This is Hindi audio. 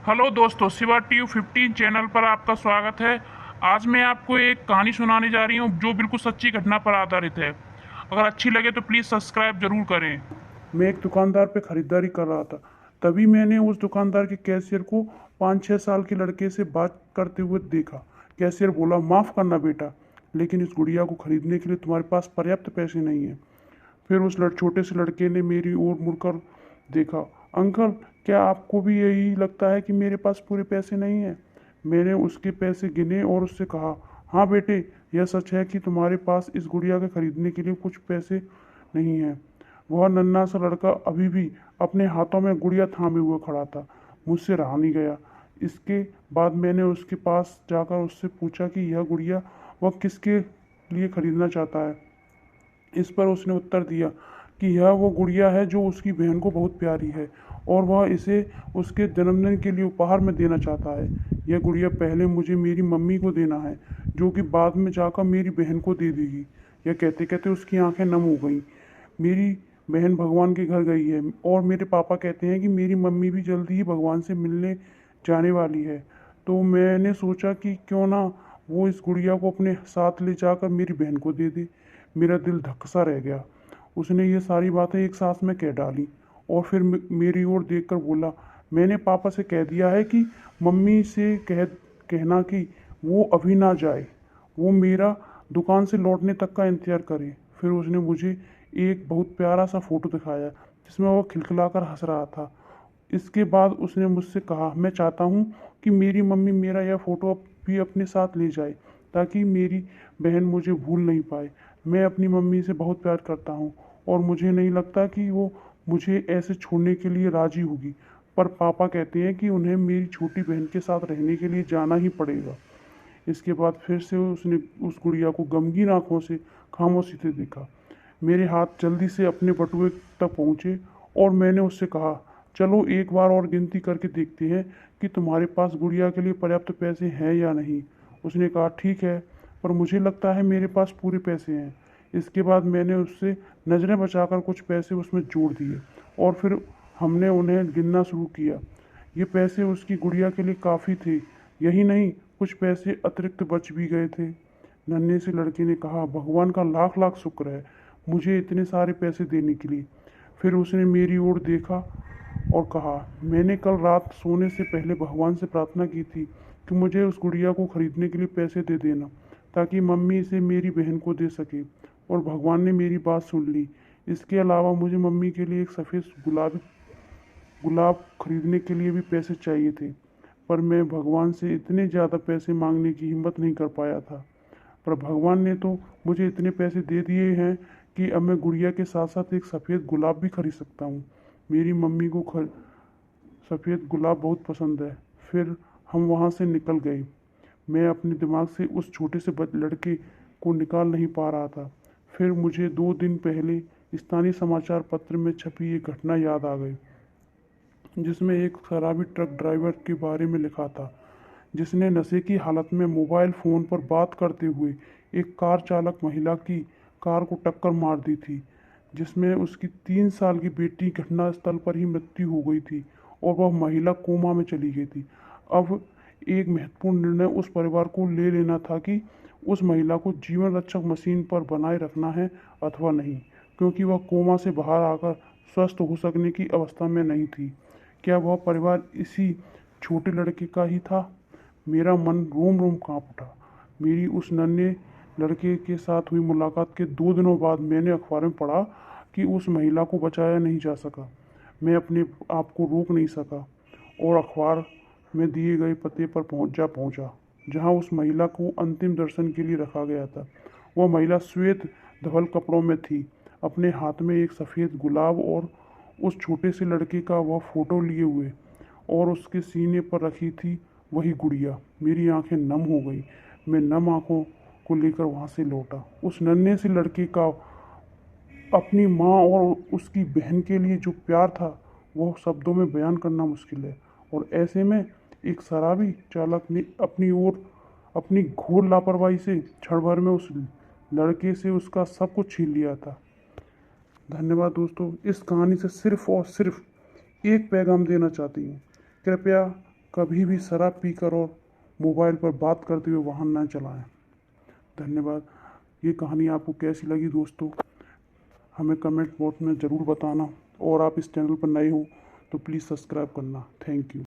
हेलो दोस्तों, शिवा टीयू 15 चैनल पर आपका स्वागत है। आज मैं आपको एक कहानी सुनाने जा रही हूँ जो बिल्कुल सच्ची घटना पर आधारित है। अगर अच्छी लगे तो प्लीज़ सब्सक्राइब जरूर करें। मैं एक दुकानदार पे खरीदारी कर रहा था। तभी मैंने उस दुकानदार के कैशियर को 5-6 साल के लड़के से बात करते हुए देखा। कैशियर बोला, माफ़ करना बेटा, लेकिन इस गुड़िया को खरीदने के लिए तुम्हारे पास पर्याप्त पैसे नहीं है। फिर उस छोटे से लड़के ने मेरी ओर मुड़कर देखा। अंकल, क्या आपको भी यही लगता है कि मेरे पास पूरे पैसे नहीं हैं? मैंने उसके पैसे गिने और उससे कहा, हाँ बेटे, यह सच है कि तुम्हारे पास इस गुड़िया के खरीदने के लिए कुछ पैसे नहीं हैं। वह नन्हा सा लड़का अभी भी अपने हाथों में गुड़िया थामे हुए खड़ा था। मुझसे रहा नहीं गया। इसके बाद मैंने उसके पास जाकर उससे पूछा कि यह गुड़िया वह किसके लिए खरीदना चाहता है। इस पर उसने उत्तर दिया कि यह वो गुड़िया है जो उसकी बहन को बहुत प्यारी है और वह इसे उसके जन्मदिन के लिए उपहार में देना चाहता है। यह गुड़िया पहले मुझे मेरी मम्मी को देना है, जो कि बाद में जाकर मेरी बहन को दे देगी। यह कहते कहते उसकी आंखें नम हो गईं। मेरी बहन भगवान के घर गई है और मेरे पापा कहते हैं कि मेरी मम्मी भी जल्दी ही भगवान से मिलने जाने वाली है। तो मैंने सोचा कि क्यों ना वो इस गुड़िया को अपने साथ ले जाकर मेरी बहन को दे दे। मेरा दिल धक सा रह गया। उसने ये सारी बातें एक सांस में कह डाली और फिर मेरी ओर देखकर बोला, मैंने पापा से कह दिया है कि मम्मी से कहना कि वो अभी ना जाए, वो मेरा दुकान से लौटने तक का इंतज़ार करे। फिर उसने मुझे एक बहुत प्यारा सा फ़ोटो दिखाया जिसमें वो खिलखिलाकर हंस रहा था। इसके बाद उसने मुझसे कहा, मैं चाहता हूँ कि मेरी मम्मी मेरा यह फ़ोटो भी अपने साथ ले जाए ताकि मेरी बहन मुझे भूल नहीं पाए। मैं अपनी मम्मी से बहुत प्यार करता हूँ और मुझे नहीं लगता कि वो मुझे ऐसे छोड़ने के लिए राज़ी होगी। पर पापा कहते हैं कि उन्हें मेरी छोटी बहन के साथ रहने के लिए जाना ही पड़ेगा। इसके बाद फिर से उसने उस गुड़िया को गमगीन आंखों से खामोशी से देखा। मेरे हाथ जल्दी से अपने बटुए तक पहुँचे और मैंने उससे कहा, चलो एक बार और गिनती करके देखते हैं कि तुम्हारे पास गुड़िया के लिए पर्याप्त पैसे हैं या नहीं। उसने कहा, ठीक है, पर मुझे लगता है मेरे पास पूरे पैसे हैं। इसके बाद मैंने उससे नज़रें बचाकर कुछ पैसे उसमें जोड़ दिए और फिर हमने उन्हें गिनना शुरू किया। ये पैसे उसकी गुड़िया के लिए काफ़ी थे। यही नहीं, कुछ पैसे अतिरिक्त बच भी गए थे। नन्हे से लड़के ने कहा, भगवान का लाख लाख शुक्र है मुझे इतने सारे पैसे देने के लिए। फिर उसने मेरी ओर देखा और कहा, मैंने कल रात सोने से पहले भगवान से प्रार्थना की थी कि मुझे उस गुड़िया को खरीदने के लिए पैसे दे देना ताकि मम्मी इसे मेरी बहन को दे सके, और भगवान ने मेरी बात सुन ली। इसके अलावा मुझे मम्मी के लिए एक सफ़ेद गुलाब खरीदने के लिए भी पैसे चाहिए थे, पर मैं भगवान से इतने ज़्यादा पैसे मांगने की हिम्मत नहीं कर पाया था। पर भगवान ने तो मुझे इतने पैसे दे दिए हैं कि अब मैं गुड़िया के साथ साथ एक सफ़ेद गुलाब भी खरीद सकता हूँ। मेरी मम्मी को सफ़ेद गुलाब बहुत पसंद है। फिर हम वहाँ से निकल गए। मैं अपने दिमाग से उस छोटे से लड़के को निकाल नहीं पा रहा था। फिर मुझे 2 दिन पहले स्थानीय समाचार पत्र में छपी एक घटना याद आ गई, जिसमें एक शराबी ट्रक ड्राइवर के बारे में लिखा था जिसने नशे की हालत में मोबाइल फ़ोन पर बात करते हुए एक कार चालक महिला की कार को टक्कर मार दी थी, जिसमें उसकी 3 साल की बेटी घटनास्थल पर ही मृत्यु हो गई थी और वह महिला कोमा में चली गई थी। अब एक महत्वपूर्ण निर्णय उस परिवार को ले लेना था कि उस महिला को जीवन रक्षक मशीन पर बनाए रखना है अथवा नहीं, क्योंकि वह कोमा से बाहर आकर स्वस्थ हो सकने की अवस्था में नहीं थी। क्या वह परिवार इसी छोटे लड़के का ही था? मेरा मन रोम रोम कांप उठा। मेरी उस नन्हे लड़के के साथ हुई मुलाकात के 2 दिनों बाद मैंने अखबार में पढ़ा कि उस महिला को बचाया नहीं जा सका। मैं अपने आप को रोक नहीं सका और अखबार में दिए गए पते पर पहुंचा, जहां उस महिला को अंतिम दर्शन के लिए रखा गया था। वह महिला श्वेत धवल कपड़ों में थी, अपने हाथ में एक सफ़ेद गुलाब और उस छोटे से लड़के का वह फ़ोटो लिए हुए, और उसके सीने पर रखी थी वही गुड़िया। मेरी आंखें नम हो गई। मैं नम आंखों को लेकर वहाँ से लौटा। उस नन्हे से लड़के का अपनी माँ और उसकी बहन के लिए जो प्यार था वह शब्दों में बयान करना मुश्किल है। और ऐसे में एक शराबी चालक ने अपनी घोर लापरवाही से क्षण भर में उस लड़के से उसका सब कुछ छीन लिया था। धन्यवाद दोस्तों। इस कहानी से सिर्फ और सिर्फ एक पैगाम देना चाहती हूँ, कृपया कभी भी शराब पीकर और मोबाइल पर बात करते हुए वाहन न चलाएं। धन्यवाद। ये कहानी आपको कैसी लगी दोस्तों, हमें कमेंट बॉक्स में ज़रूर बताना, और आप इस चैनल पर नए हो तो प्लीज़ सब्सक्राइब करना। Thank you.